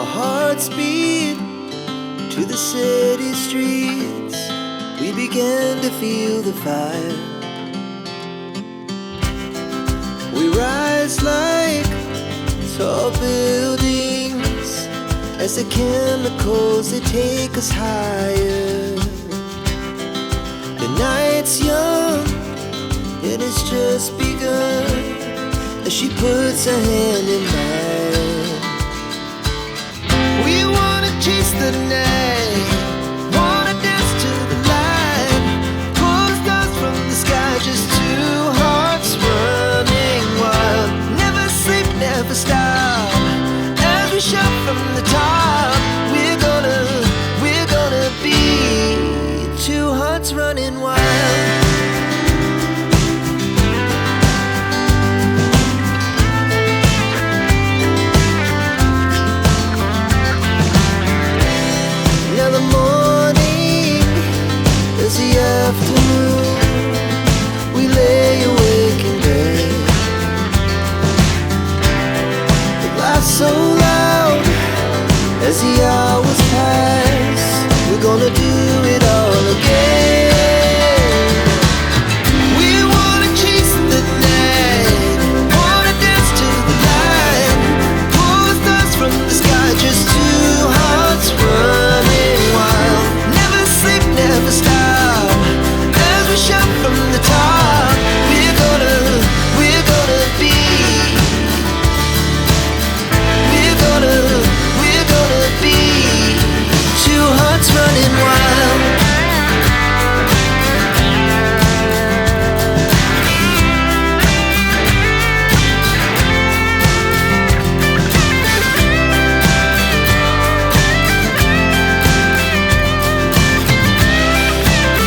Our hearts beat to the city streets. We began to feel the fire. We rise like tall buildings as the chemicals, they take us higher. The night's young, it has just begun, as she puts her hand in mine. We wanna chase the night, wanna dance to the light, pull the stars from the sky, just two hearts running wild. Never sleep, never stop, as we shout from the top. We're gonna be two hearts running wild. Now the morning is the afternoon. We lay awake in bed. The laughs so loud as the